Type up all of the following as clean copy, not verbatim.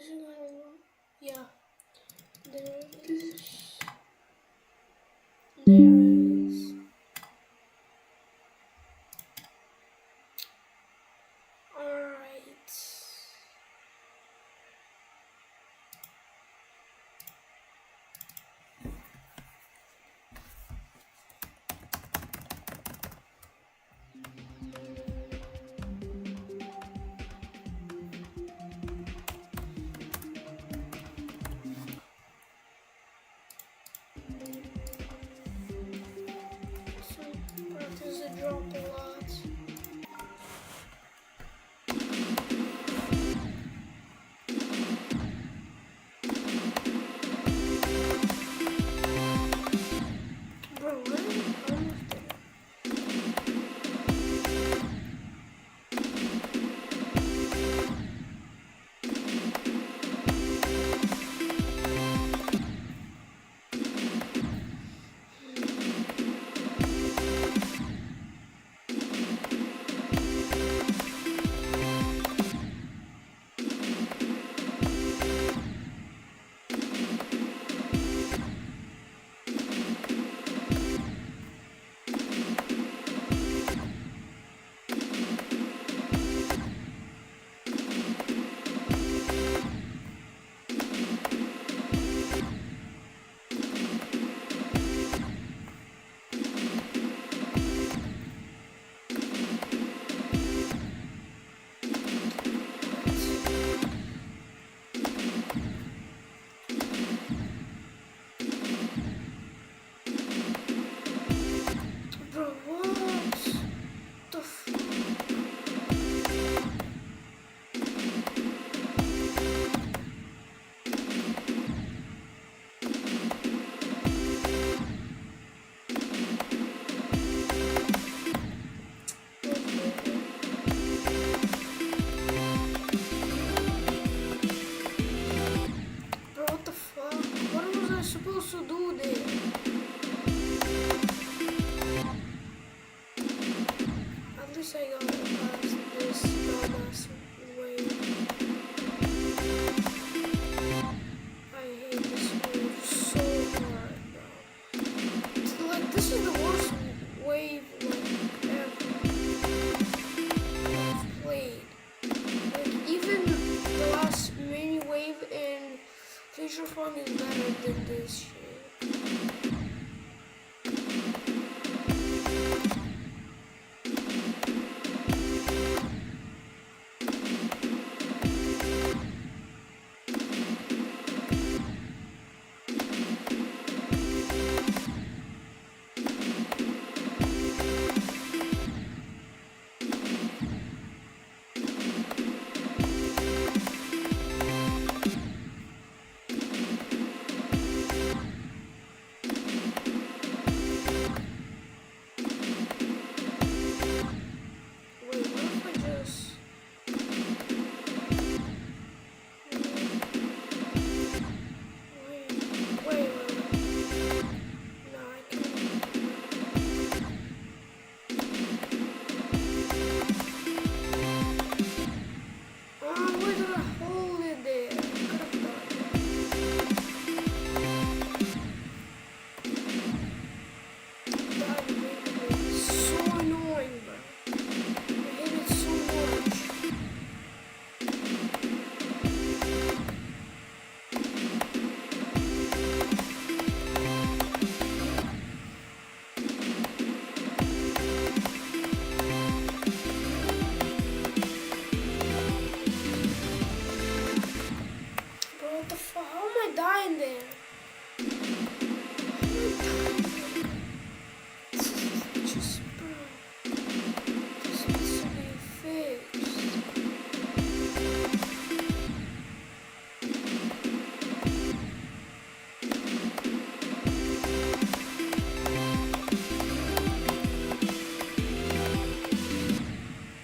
missing? I don't know. Yeah, there it is. There it is. Alright. So, practice the drop a lot. Bro, really? Almost there. Bro, what? The fuck? Bro, what the fuck? What was I supposed to do there? At least I got past this dumbass wave. I hate this wave so hard, bro. It's like, this is the worst wave like ever I've played. Like, even the last mini wave in Future Form is better than this shit. Wait, what if I just... Wait. No, I can't. Oh, why did I hold it there? I could have done it. That wave is so annoying, bro. I hate it so much. Bro, what the fuck? How am I dying there? How am I dying there? This is just, bro. This needs to be fixed.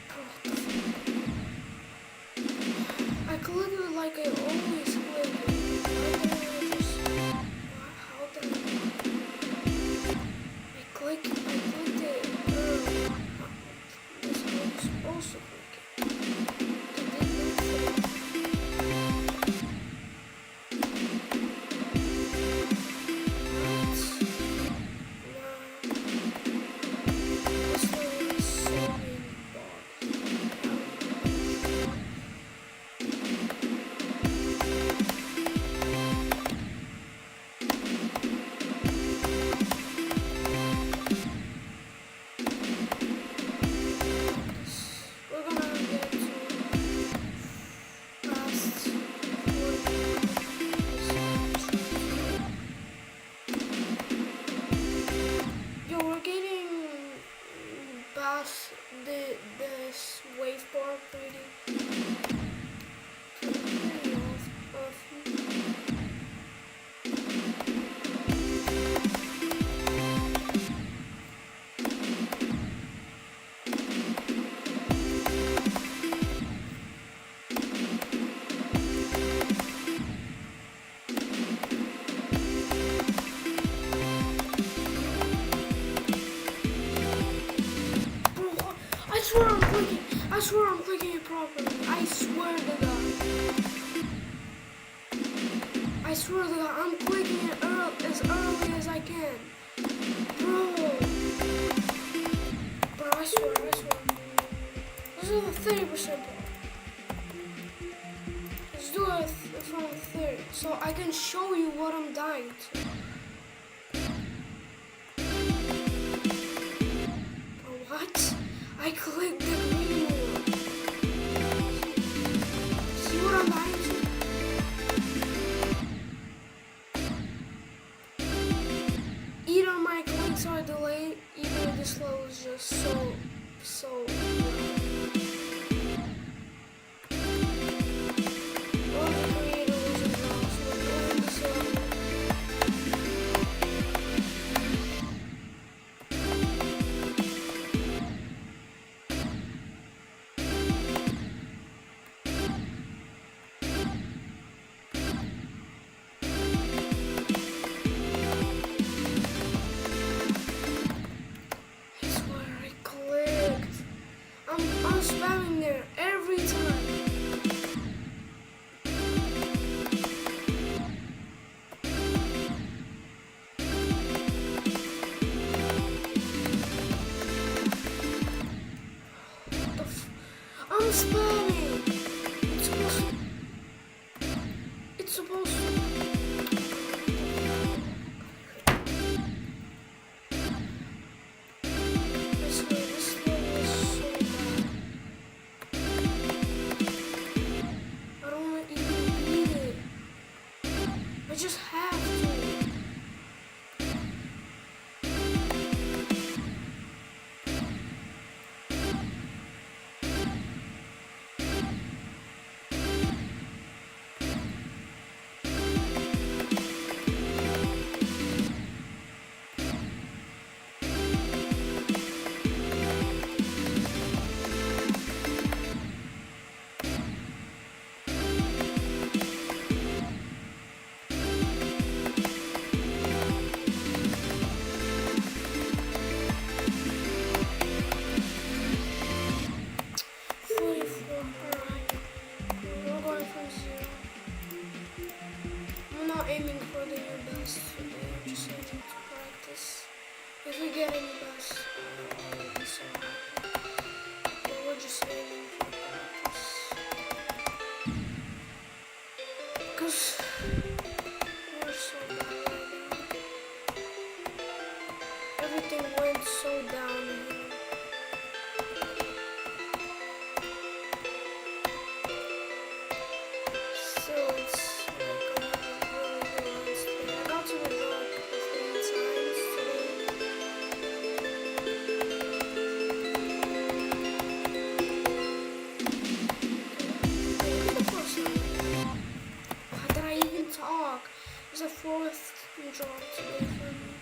Bro, what the fuck? I clicked it like I always click it. Why did I just... How did I clicked it early. This I was supposed to click it. It did nothing. off this wave bar pretty off. I swear I'm clicking it properly. I swear to God. I swear to God, I'm clicking it as early as I can. Bro. Bro, I swear. Let's do the 30% bar. Let's do it from 30, so I can show you what I'm dying to. Bro, what? I clicked the green one. See what I'm dying to? Either my clicks are delayed, either this level is just so or the creator wasn't wrong, so we're going this level. I'm spamming there every time. I'm spamming. It's supposed to. I just have to. Aiming for the new best today. I'm just aiming to practice. If we get any best, I'll be so happy. But we're just aiming for practice. Because we're so bad right now. Everything went so down here. It's a fourth drop today for me.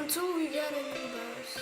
until we get a new bus.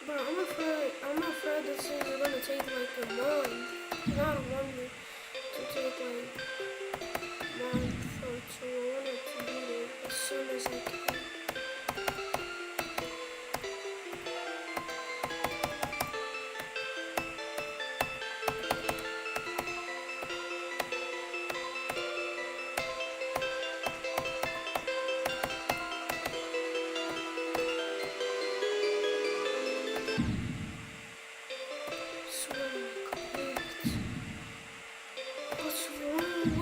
But I'm afraid this is gonna take like a month. Not a month. To take like a month or two. I want it to be there as soon as I can. Swear I clicked. What's wrong?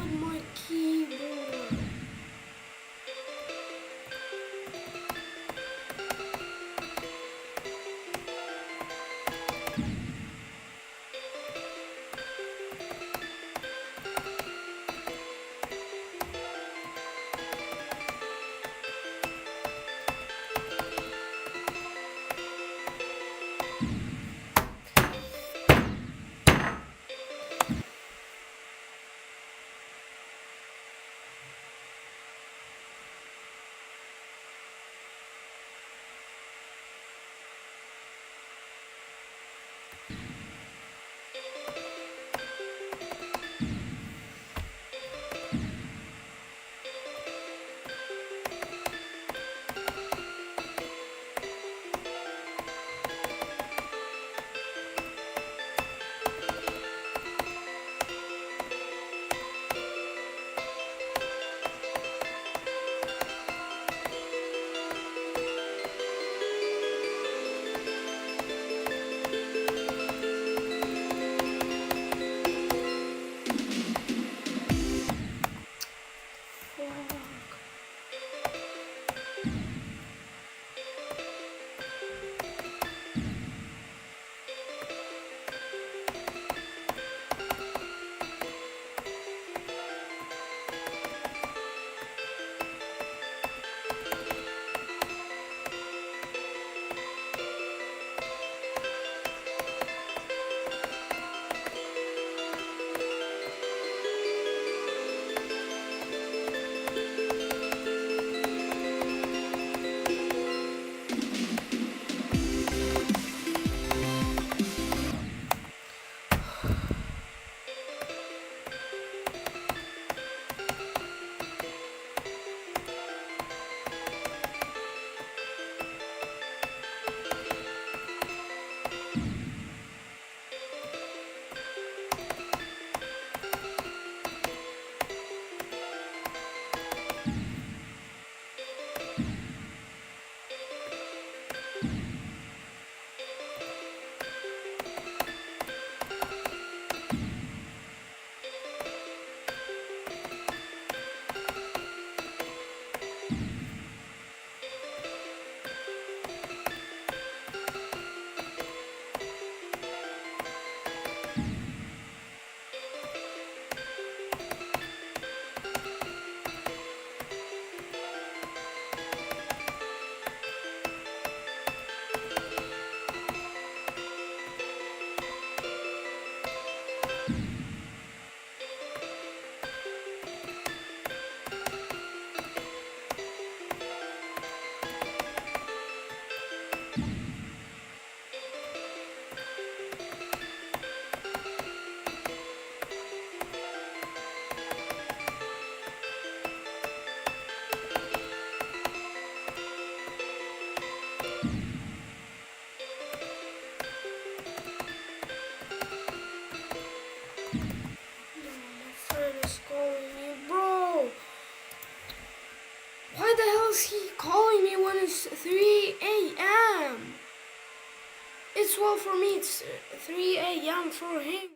12 for me. It's 3 a.m. for him.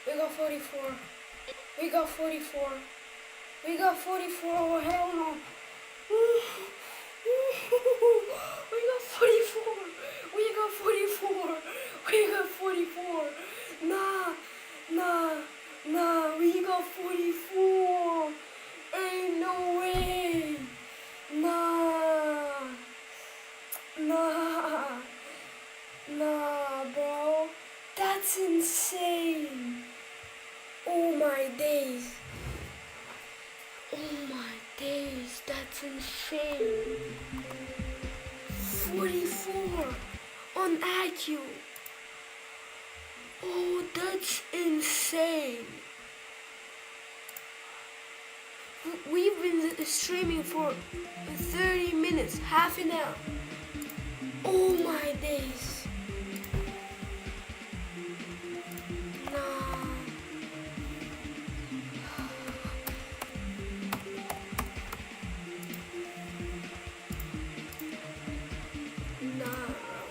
We got 44. We got 44. We got 44. Oh, hell no. We got 44. We got 44. We got 44. Nah, we got 44. Ain't no way. Nah, bro. That's insane. Oh my days. Oh my days, that's insane. 44 on IQ. Oh, that's insane. We've been streaming for 30 minutes, half an hour. Oh my days. Nah.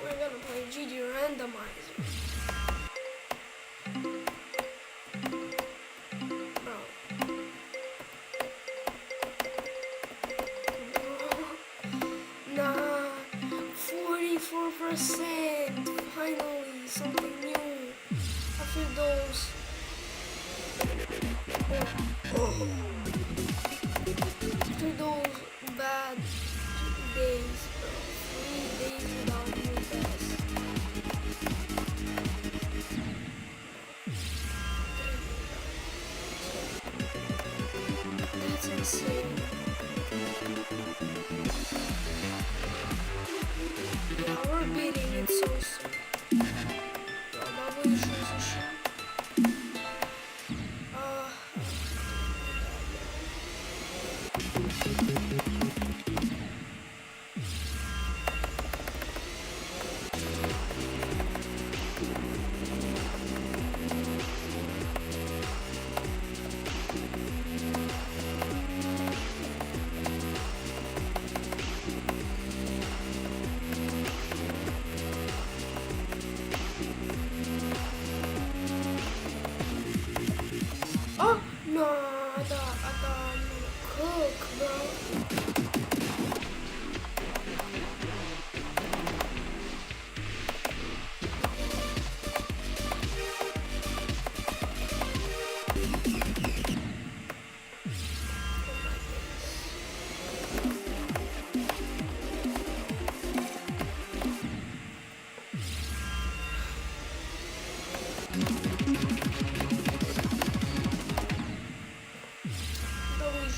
We're gonna play GD Randomizer. Bro. 44%. Finally, something new. After those. After those bad days, bro. 3 days without new best. That's insane. Yeah, we're beating it so soon. Probably choose a shot. Oh no, I thought I'm gonna cook, bro.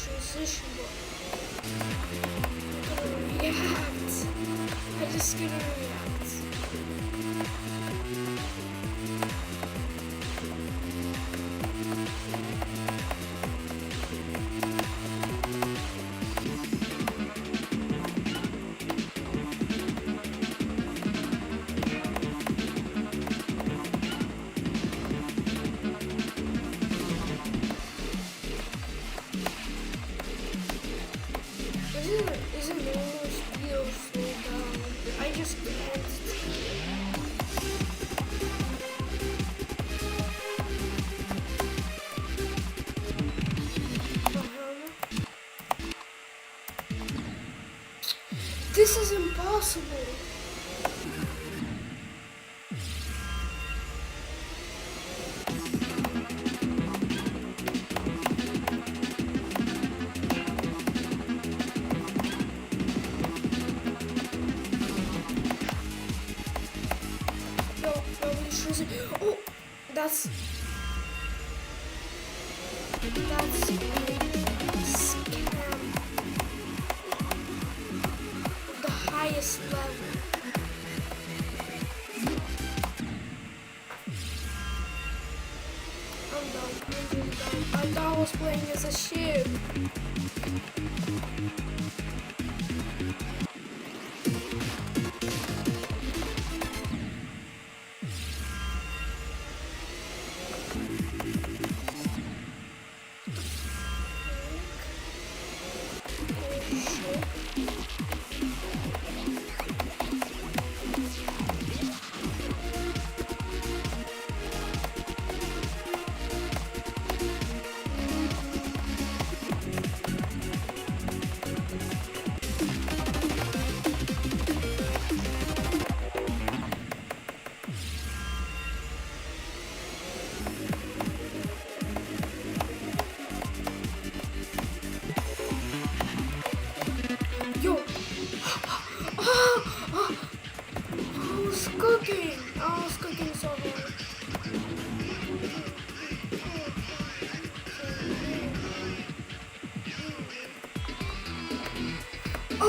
Transition button. I'm gonna react. I just gonna react. Isn't normal speed or slow down? I just can't. This is impossible. Oh, that's a scam of the highest level. I'm done. I thought I was playing as a ship.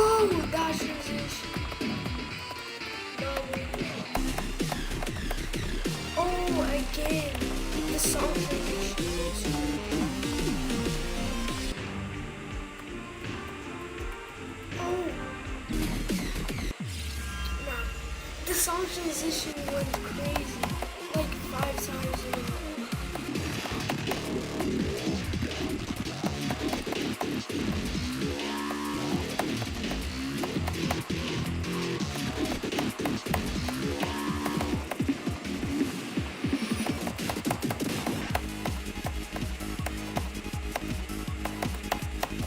Oh, dash transition. Double. Oh, again. The song transition. Oh. Nah. The song transition went crazy. Like 5 times in a row.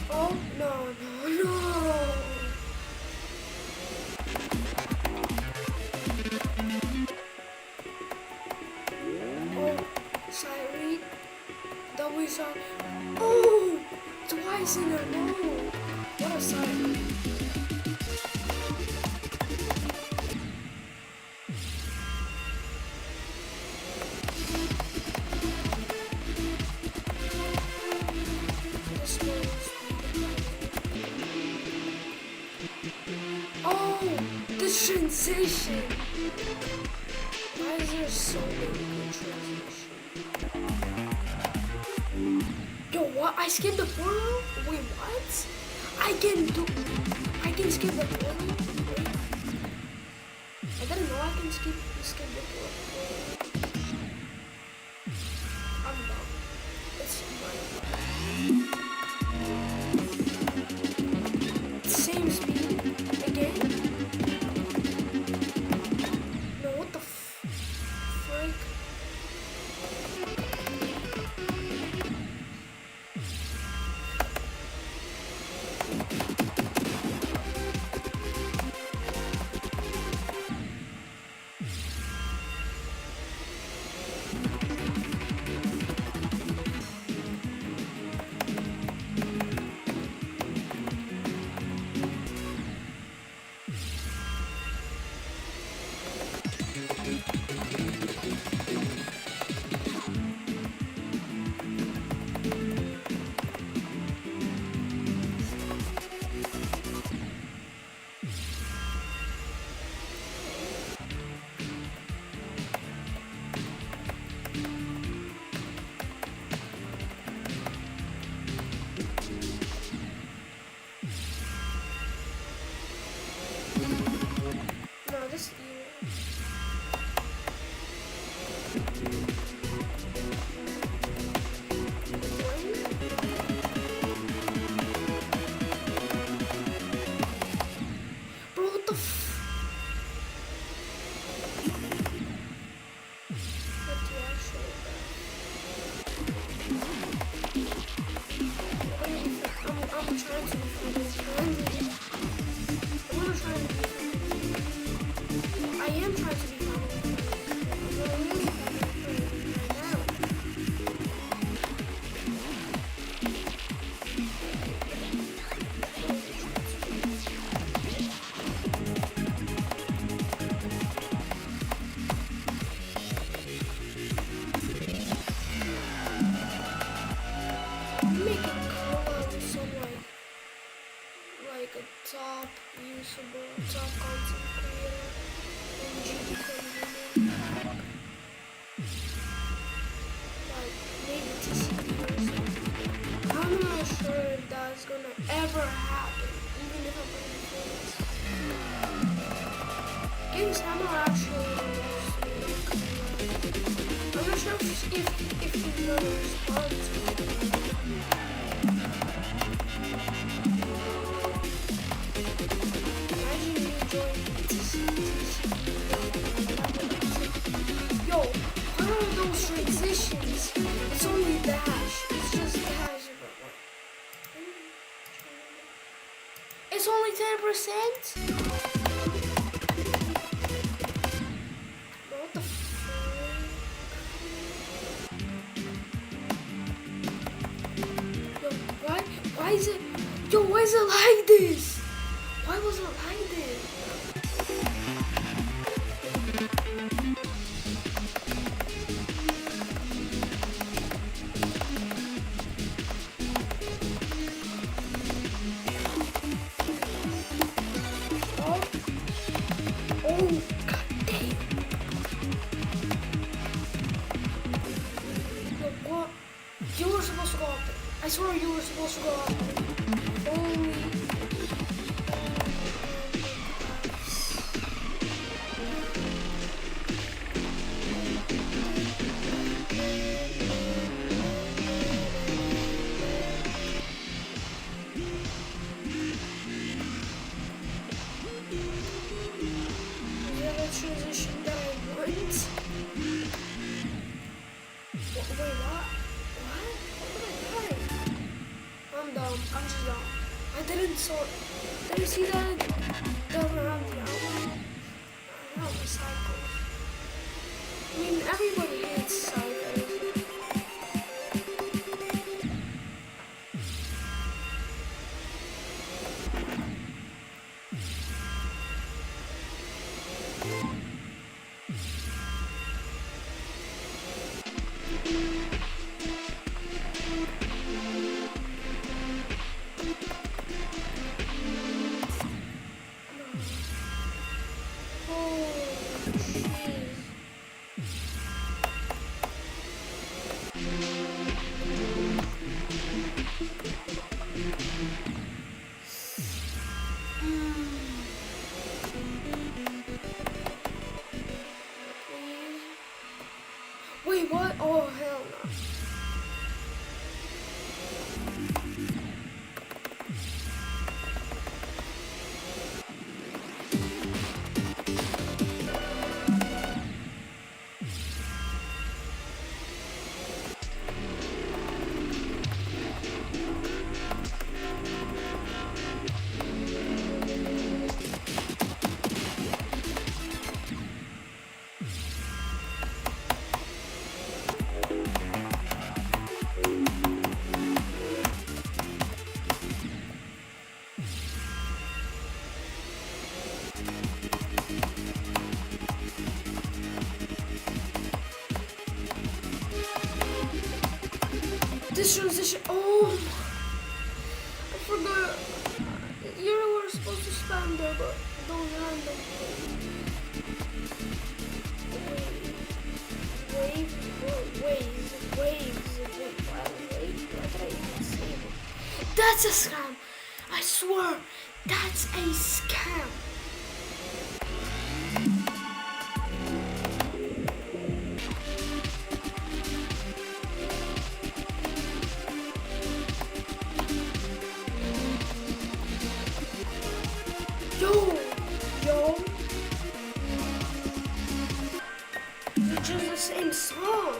Oh, no. Oh, side read. Double side. Oh, twice in a row. What a side read. This one's- Oh, this transition. Why is there so many good transitions? Yo, what? I skipped the portal? Wait, what? I can skip the portal? Wait. I didn't know I can skip the portal. I'm dumb. It's my same speed again? No, what the frick? No, this bro, what the what the actual I'm trying to be funny. I'm gonna try to be funny. I am trying to be funny. I'm really funny right now. Make a collab with some like a top usable, top content creator in GB community. Like maybe TCP or something. I'm not sure if that's gonna ever happen, even if I'm playing games. Games Hammer actually I'm not sure if he's gonna respond to it. Imagine you join Yo, what are those transitions? It's only dash. It's just dash. It's only 10%? What the why is it? Yo, why is it like this? Why was it like this? You were supposed to go up there. I swear you were supposed to go up there. Holy. Transition that I want. Wait, what? What? What did I die? I'm dumb. I'm just dumb. I didn't sort. Did you see that? Doesn't have the outline. I have the cycles. I mean, everybody hates cycles. Wait, what? Oh, hell no. This transition. Oh, I forgot. You were supposed to stand there, but don't random. Waves. Why did I even say that? That's a scam. I swear, that's a scam. Yo, it's just the same song.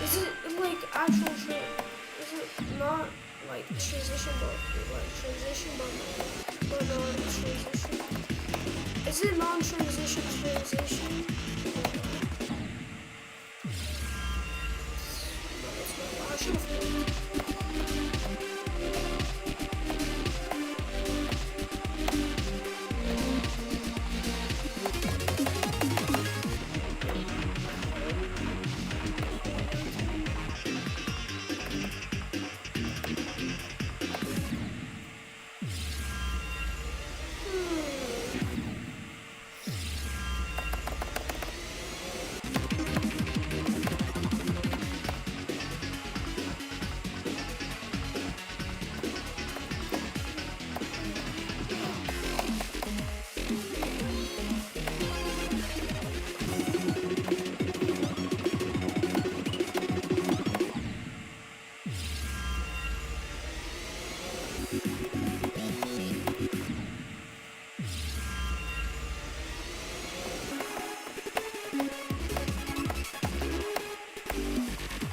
Is it like actual is it not like transition but non-transition? Is it non-transition transition? No, it's not. I should have.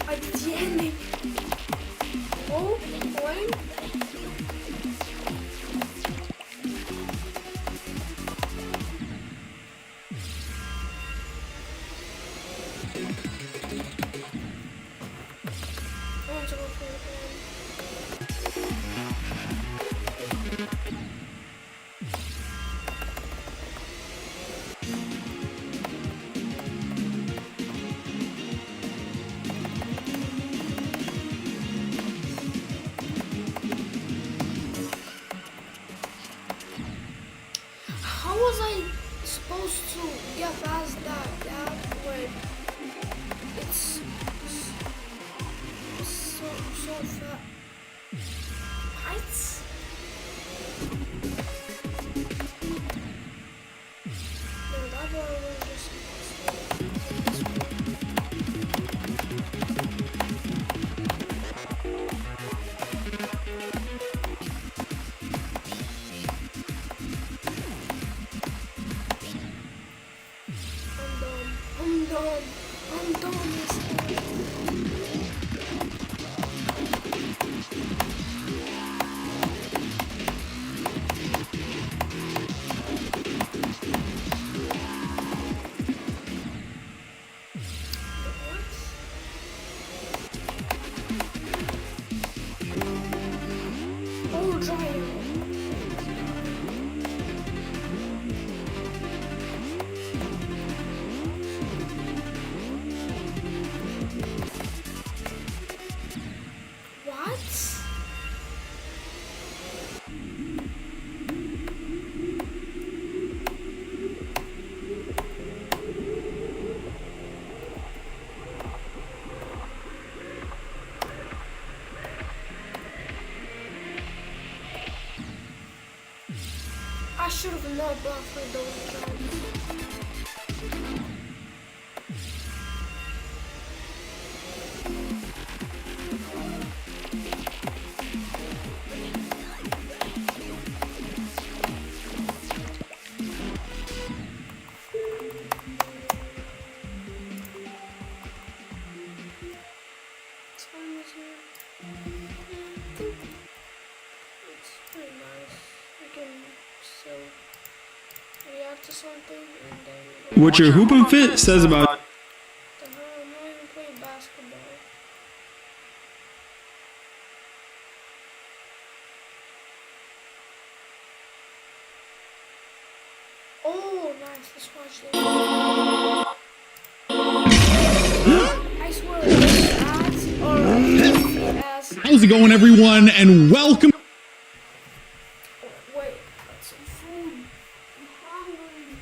I did the ending. Oh, boy. I want to go for it again. How was I supposed to get past that gap when it's so fuck? What? No, that ball was just I'm dumb. I'm dumb as hell. Oh, giant. What? I should have not buffered those drugs. Time is here. It's pretty nice. You can still react to something and then What your hooping fit says about the hell, I'm not even playing basketball. Oh, nice. Let's watch this. I swear, those ads are ass. how's it going, everyone, and welcome. Wait, got some food. I'm hungry.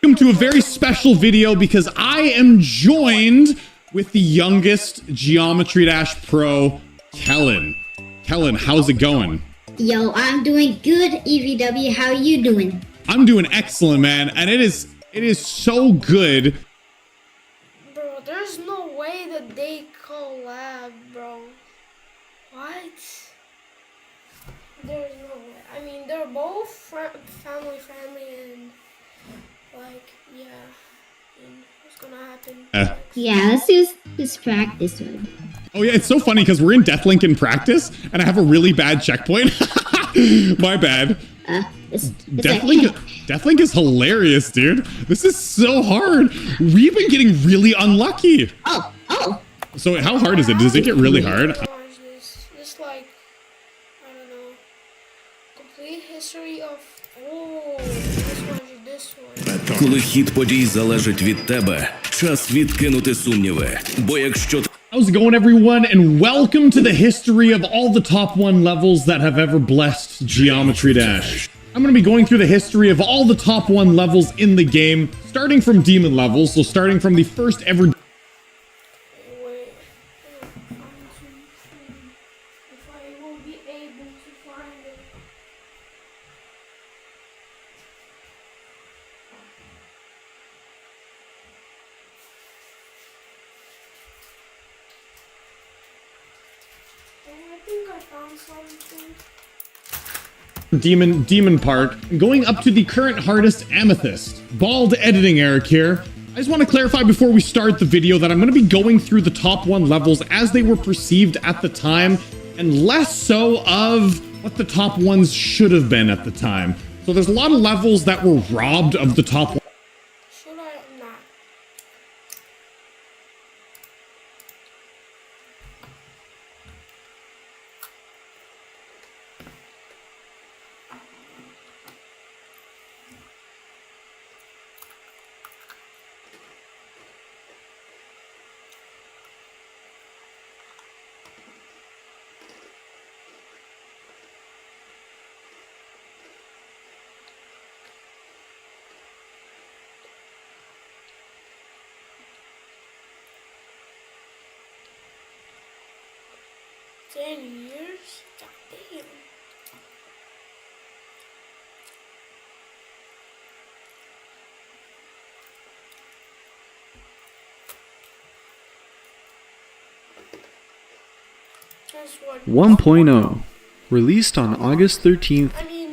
Welcome to a very special video because I am joined with the youngest Geometry Dash pro, Kellen. Kellen, how's it going? Yo, I'm doing good, EVW. How are you doing? I'm doing excellent, man, and it is so good. Bro, there's no way that they collab, bro. What? There's no way. I mean, they're both family friendly and like, yeah. And what's gonna happen next? Yeah, let's do this practice one. Oh yeah, it's so funny because we're in Deathlink in practice, and I have a really bad checkpoint. My bad. Deathlink is hilarious, dude. This is so hard. We've been getting really unlucky. Oh. So how hard is it? Does it get really hard? Watch this like, I don't know, complete history of, oh, this one. Коли хід подій залежить від тебе, час відкинути сумніви. Бо якщо How's it going, everyone, and welcome to the history of all the top 1 levels that have ever blessed Geometry Dash. I'm going to be going through the history of all the top 1 levels in the game, starting from demon levels, so starting from the first ever. Wait, if I will be able to find it. I think I found something. Demon part, going up to the current hardest Amethyst. Bald editing Eric here. I just want to clarify before we start the video that I'm going to be going through the top 1 levels as they were perceived at the time, and less so of what the top ones should have been at the time. So there's a lot of levels that were robbed of the top 1. Should I not? $10 years? God damn. That's what 1.0, released on August 13th, I mean,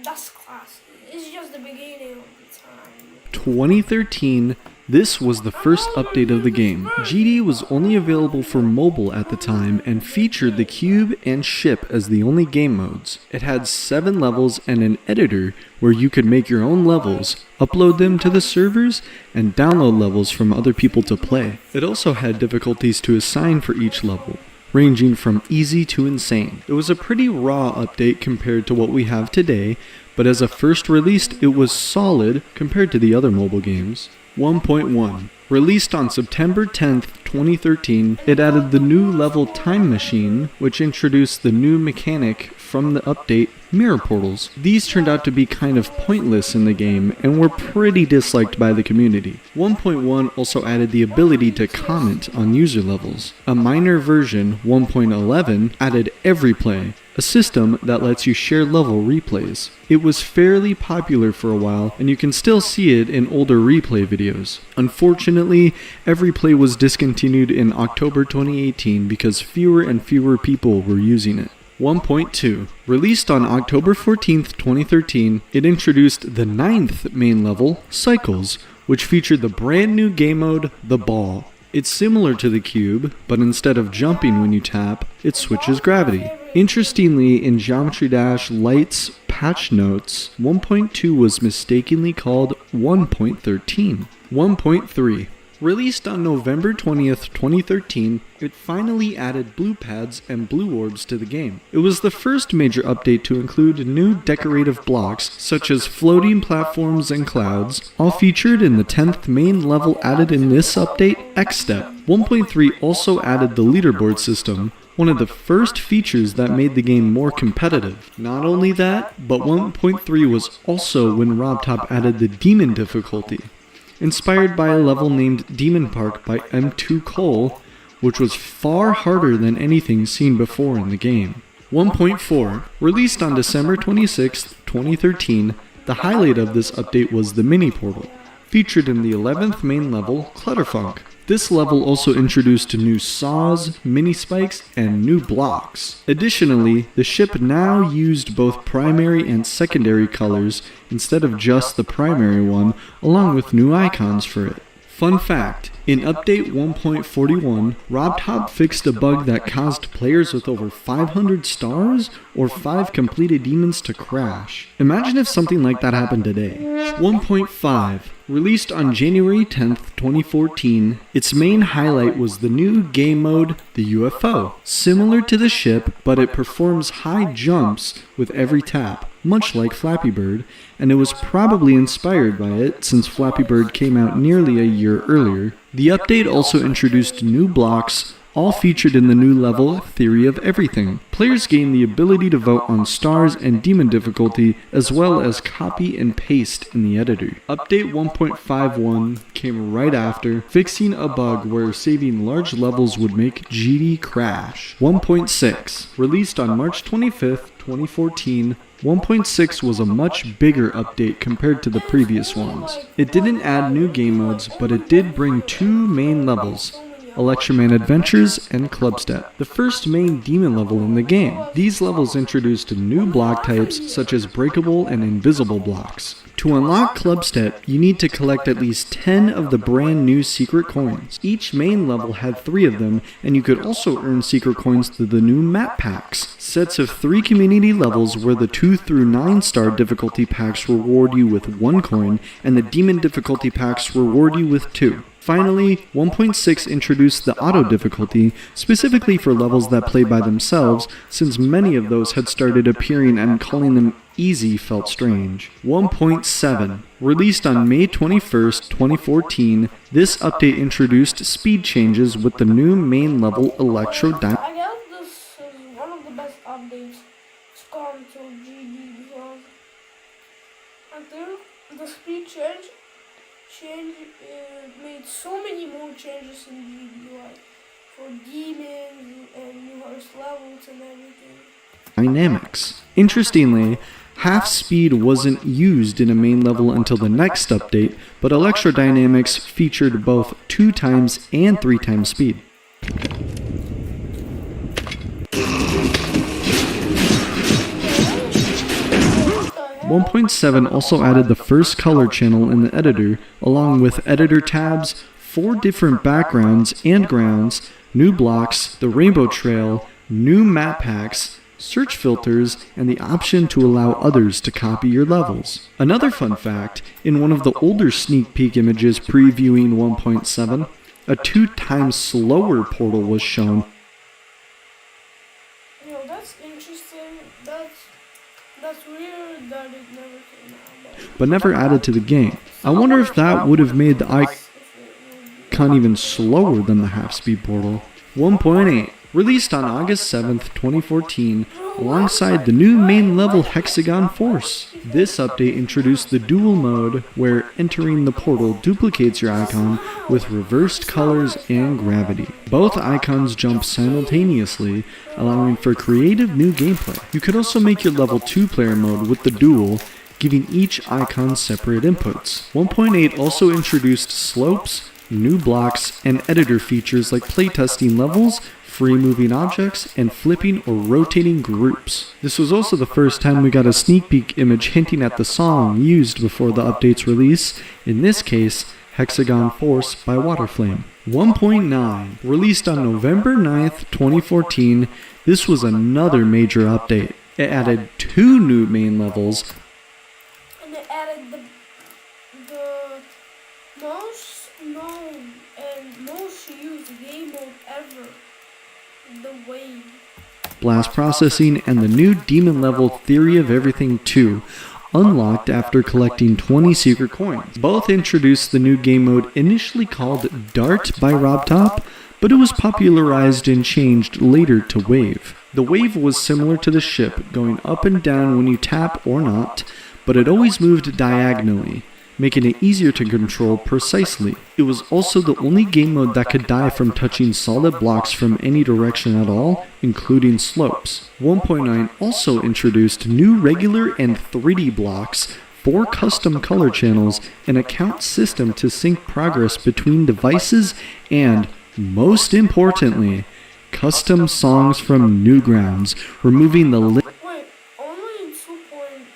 that's classic. It's just the beginning of the time. 2013. This was the first update of the game. GD was only available for mobile at the time and featured the cube and ship as the only game modes. It had 7 levels and an editor where you could make your own levels, upload them to the servers, and download levels from other people to play. It also had difficulties to assign for each level, ranging from easy to insane. It was a pretty raw update compared to what we have today, but as a first released, it was solid compared to the other mobile games. 1.1. Released on September 10th, 2013, it added the new level Time Machine, which introduced the new mechanic from the update, Mirror Portals. These turned out to be kind of pointless in the game and were pretty disliked by the community. 1.1 also added the ability to comment on user levels. A minor version, 1.11, added Every Play, a system that lets you share level replays. It was fairly popular for a while, and you can still see it in older replay videos. Unfortunately, Every Play was discontinued in October 2018 because fewer and fewer people were using it. 1.2. Released on October 14th, 2013, it introduced the 9th main level, Cycles, which featured the brand new game mode, The Ball. It's similar to the cube, but instead of jumping when you tap, it switches gravity. Interestingly, in Geometry Dash Lite's patch notes, 1.2 was mistakenly called 1.13. 1.3. Released on November 20th, 2013, it finally added blue pads and blue orbs to the game. It was the first major update to include new decorative blocks such as floating platforms and clouds, all featured in the 10th main level added in this update, X-Step. 1.3 also added the leaderboard system, one of the first features that made the game more competitive. Not only that, but 1.3 was also when RobTop added the Demon difficulty, inspired by a level named Demon Park by M2 Cole, which was far harder than anything seen before in the game. 1.4, released on December 26, 2013, the highlight of this update was the mini portal, featured in the 11th main level, Clutterfunk. This level also introduced new saws, mini spikes, and new blocks. Additionally, the ship now used both primary and secondary colors instead of just the primary one, along with new icons for it. Fun fact, in Update 1.41, RobTop fixed a bug that caused players with over 500 stars or 5 completed demons to crash. Imagine if something like that happened today. 1.5, released on January 10th, 2014, its main highlight was the new game mode, the UFO. Similar to the ship, but it performs high jumps with every tap, much like Flappy Bird, and it was probably inspired by it since Flappy Bird came out nearly a year earlier. The update also introduced new blocks, all featured in the new level, Theory of Everything. Players gain the ability to vote on stars and demon difficulty, as well as copy and paste in the editor. Update 1.51 came right after, fixing a bug where saving large levels would make GD crash. 1.6, released on March 25th, 2014, 1.6 was a much bigger update compared to the previous ones. It didn't add new game modes, but it did bring 2 main levels, Electroman Adventures and Clubstep, the first main demon level in the game. These levels introduced new block types such as breakable and invisible blocks. To unlock Clubstep, you need to collect at least 10 of the brand new secret coins. Each main level had 3 of them, and you could also earn secret coins through the new map packs. Sets of 3 community levels where the 2 through 9 star difficulty packs reward you with 1 coin, and the demon difficulty packs reward you with 2. Finally, 1.6 introduced the auto difficulty, specifically for levels that play by themselves, since many of those had started appearing and calling them easy felt strange. 1.7, released on May 21st, 2014, this update introduced speed changes with the new main level Electro Dynamics. I guess this is one of the best updates to come to GD because I think the speed change made so many more changes in GD, like for demons and new horse levels and everything. Dynamics. Interestingly, half speed wasn't used in a main level until the next update, but Electrodynamics featured both 2 times and 3 times speed. 1.7 also added the first color channel in the editor, along with editor tabs, 4 different backgrounds and grounds, new blocks, the rainbow trail, new map packs, search filters, and the option to allow others to copy your levels. Another fun fact, in one of the older sneak peek images previewing 1.7, a 2 times slower portal was shown. That's interesting. That's weird that it never came out. But never added to the game. I wonder if that would have made the icon even slower than the half-speed portal. 1.8, released on August 7th, 2014, alongside the new main level Hexagon Force. This update introduced the dual mode, where entering the portal duplicates your icon with reversed colors and gravity. Both icons jump simultaneously, allowing for creative new gameplay. You could also make your level 2 player mode with the dual, giving each icon separate inputs. 1.8 also introduced slopes, new blocks, and editor features like playtesting levels, free moving objects, and flipping or rotating groups. This was also the first time we got a sneak peek image hinting at the song used before the update's release, in this case, Hexagon Force by Waterflame. 1.9, released on November 9th, 2014, this was another major update. It added 2 new main levels, And it added the most known and most used game mode ever, the Wave. Blast Processing, and the new demon level Theory of Everything 2, unlocked after collecting 20 secret coins. Both introduced the new game mode initially called Dart by RobTop, but it was popularized and changed later to wave. The wave was similar to the ship, going up and down when you tap or not, but it always moved diagonally, making it easier to control precisely. It was also the only game mode that could die from touching solid blocks from any direction at all, including slopes. 1.9 also introduced new regular and 3D blocks, 4 custom color channels, an account system to sync progress between devices, and, most importantly, custom songs from Newgrounds, removing the Wait, only in 2.9?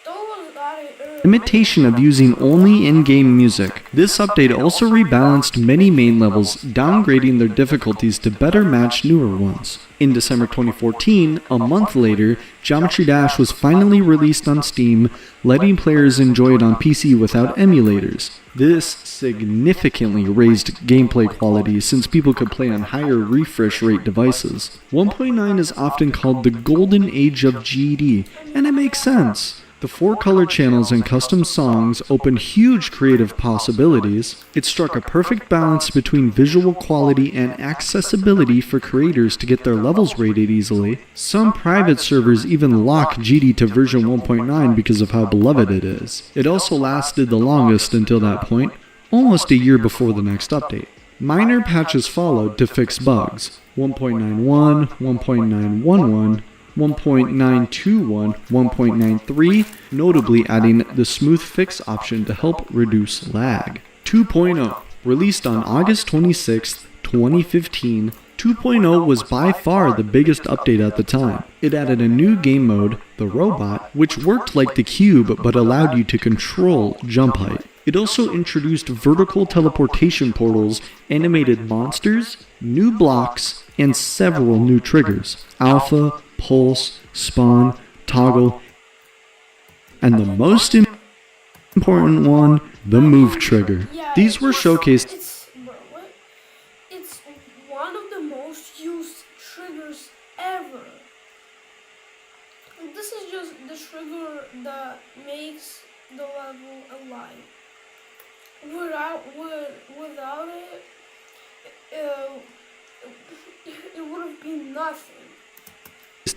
That was added earlier. limitation of using only in-game music. This update also rebalanced many main levels, downgrading their difficulties to better match newer ones. In December 2014, a month later, Geometry Dash was finally released on Steam, letting players enjoy it on PC without emulators. This significantly raised gameplay quality since people could play on higher refresh rate devices. 1.9 is often called the golden age of GD, and it makes sense. The 4 color channels and custom songs opened huge creative possibilities. It struck a perfect balance between visual quality and accessibility for creators to get their levels rated easily. Some private servers even lock GD to version 1.9 because of how beloved it is. It also lasted the longest until that point, almost a year before the next update. Minor patches followed to fix bugs. 1.91, 1.911, 1.921, 1.93, notably adding the smooth fix option to help reduce lag. 2.0, released on August 26, 2015, 2.0 was by far the biggest update at the time. It added a new game mode, the Robot, which worked like the Cube but allowed you to control jump height. It also introduced vertical teleportation portals, animated monsters, new blocks, and several new triggers: Alpha, Pulse, Spawn, Toggle, and the most important one, the Move trigger. These were showcased. It's one of the most used triggers ever. This is just the trigger that makes the level alive. Without it, it would have been nothing.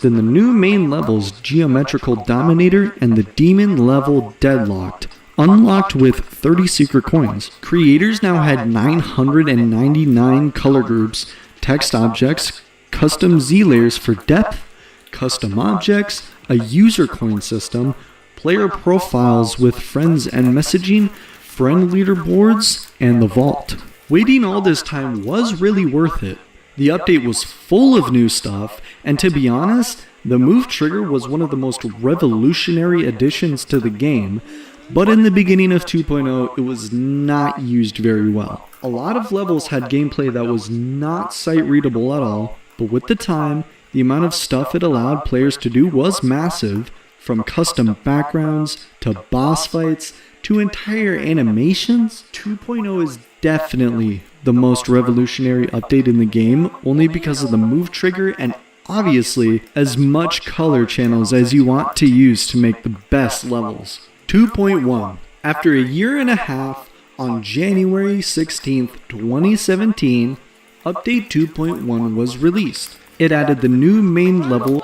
In the new main levels, Geometrical Dominator and the Demon level Deadlocked, unlocked with 30 secret coins. Creators now had 999 color groups, text objects, custom Z layers for depth, custom objects, a user coin system, player profiles with friends and messaging, friend leaderboards, and the vault. Waiting all this time was really worth it. The update was full of new stuff, and to be honest, the Move trigger was one of the most revolutionary additions to the game, but in the beginning of 2.0, it was not used very well. A lot of levels had gameplay that was not sight-readable at all, but with the time, the amount of stuff it allowed players to do was massive, from custom backgrounds, to boss fights, to entire animations. 2.0 is definitely the most revolutionary update in the game, only because of the Move trigger and obviously as much color channels as you want to use to make the best levels. 2.1. After a year and a half, on January 16th, 2017, Update 2.1 was released. It added the new main level.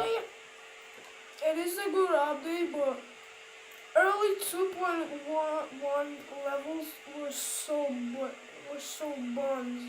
It is a good update, but early 2.1 levels were so buns.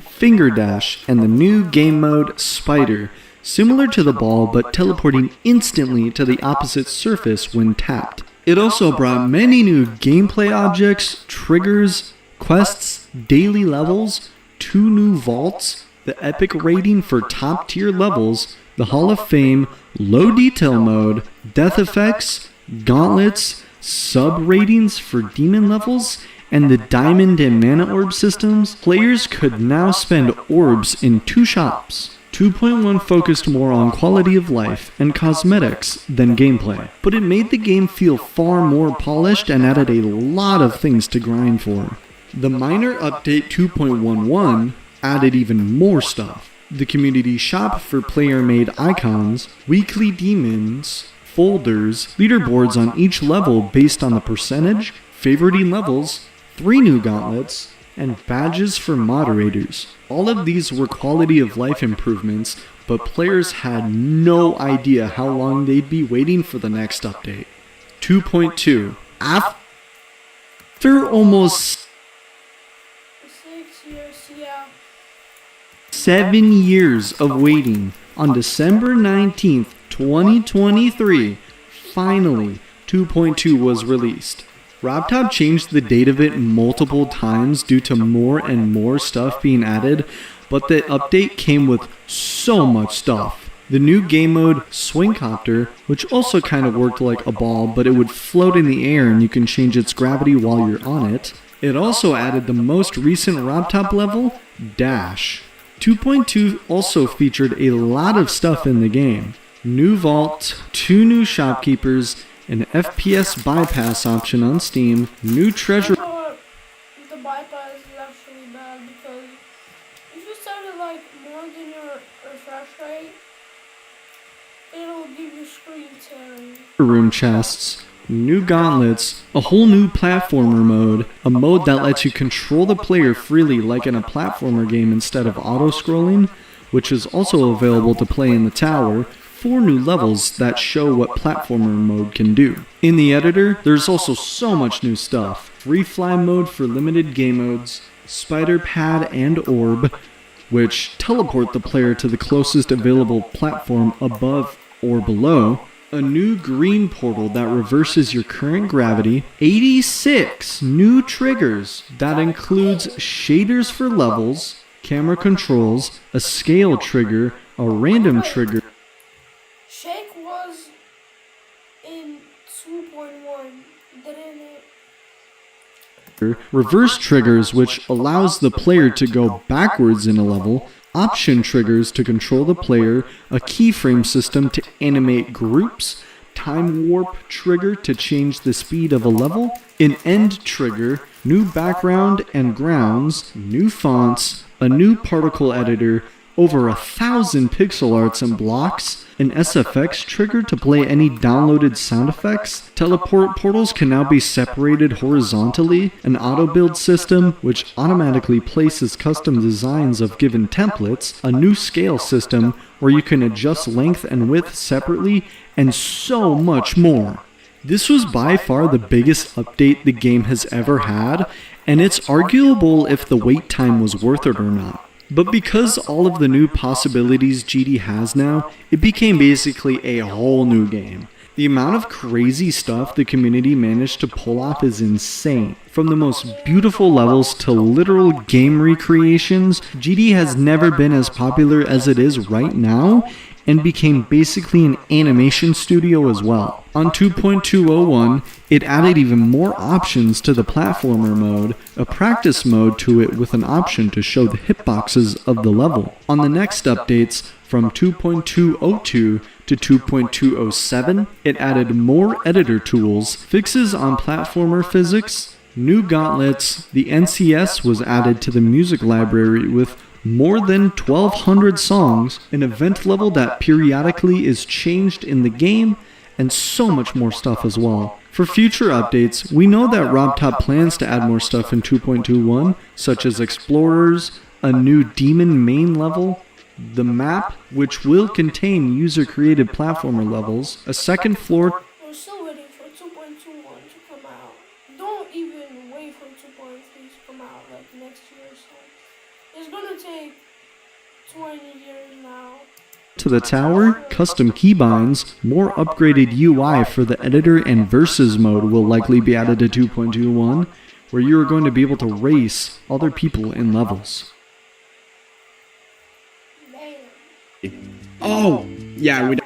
Finger Dash and the new game mode Spider, similar to the ball but teleporting instantly to the opposite surface when tapped. It also brought many new gameplay objects, triggers, quests, daily levels, 2 new vaults, the epic rating for top tier levels, the Hall of Fame, low detail mode, death effects, gauntlets, sub ratings for demon levels, and the diamond and mana orb systems. Players could now spend orbs in 2 shops. 2.1 focused more on quality of life and cosmetics than gameplay, but it made the game feel far more polished and added a lot of things to grind for. The minor update 2.11 added even more stuff. The community shop for player-made icons, weekly demons, folders, leaderboards on each level based on the percentage, favoriting levels, 3 new gauntlets, and badges for moderators. All of these were quality of life improvements, but players had no idea how long they'd be waiting for the next update. 2.2. After almost 6 years, yeah. 7 years of waiting, on December 19th, 2023, finally 2.2 was released. RobTop changed the date of it multiple times due to more and more stuff being added, but the update came with so much stuff. The new game mode, Swingcopter, which also kind of worked like a ball, but it would float in the air and you can change its gravity while you're on it. It also added the most recent RobTop level, Dash. 2.2 also featured a lot of stuff in the game. New vault, 2 new shopkeepers, an FPS bypass option on Steam, new treasure... I thought the bypass is actually bad because if you set it like more than your refresh rate, it'll give you screen tearing. room chests, new gauntlets, a whole new platformer mode, a mode that lets you control the player freely like in a platformer game instead of auto-scrolling, which is also available to play in the tower, 4 new levels that show what platformer mode can do. In the editor, there's also so much new stuff. Free fly mode for limited game modes, spider pad and orb, which teleport the player to the closest available platform above or below, a new green portal that reverses your current gravity, 86 new triggers that includes shaders for levels, camera controls, a scale trigger, a random trigger, Shake was in 2.1, didn't it? reverse triggers which allows the player to go backwards in a level, option triggers to control the player, a keyframe system to animate groups, time warp trigger to change the speed of a level, an end trigger, new background and grounds, new fonts, a new particle editor, over 1,000 pixel arts and blocks, an SFX trigger to play any downloaded sound effects, teleport portals can now be separated horizontally, an auto build system which automatically places custom designs of given templates, a new scale system where you can adjust length and width separately, and so much more. This was by far the biggest update the game has ever had, and it's arguable if the wait time was worth it or not. But because all of the new possibilities GD has now, it became basically a whole new game. The amount of crazy stuff the community managed to pull off is insane. From the most beautiful levels to literal game recreations, GD has never been as popular as it is right now, and became basically an animation studio as well. On 2.201, it added even more options to the platformer mode, a practice mode to it with an option to show the hitboxes of the level. On the next updates, from 2.202 to 2.207, it added more editor tools, fixes on platformer physics, new gauntlets, the NCS was added to the music library with more than 1,200 songs, an event level that periodically is changed in the game, and so much more stuff as well. For future updates, we know that RobTop plans to add more stuff in 2.21, such as Explorers, a new Demon main level, the map, which will contain user-created platformer levels, a second floor. We're still waiting for 2.21 to come out. Don't even wait for 2.3 to come out like next year or so. It's gonna take 20 years now. To the tower, custom keybinds, more upgraded UI for the editor and versus mode will likely be added to 2.21, where you are going to be able to race other people in levels. Damn. Oh, yeah, we